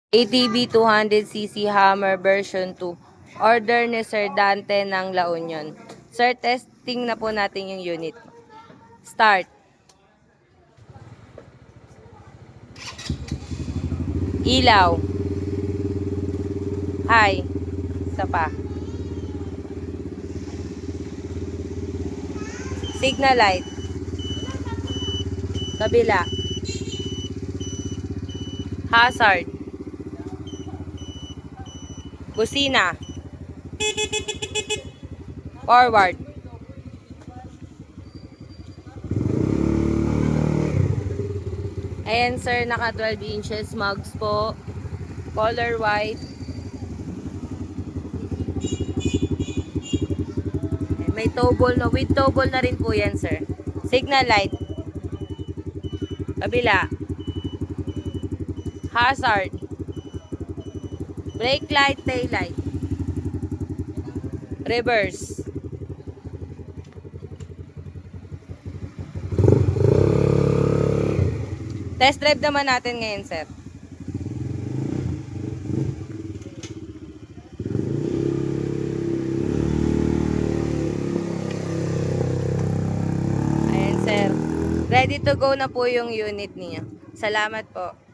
ATV 200cc Hammer version 2. Order ni Sir Dante ng La Union. Sir, testing na po natin yung unit. Start. Ilaw. High. Isa pa. Signal light. Kabila. Hazard. Busina. Forward. Ayan sir, naka 12 inches mugs po. Color white. May toggle na, with toggle na rin po yan sir. Signal light. Kabila. Hazard. Brake light, tail light. Reverse. Test drive naman natin ngayon, sir. Ayan, sir. Ready to go na po yung unit niya. Salamat po.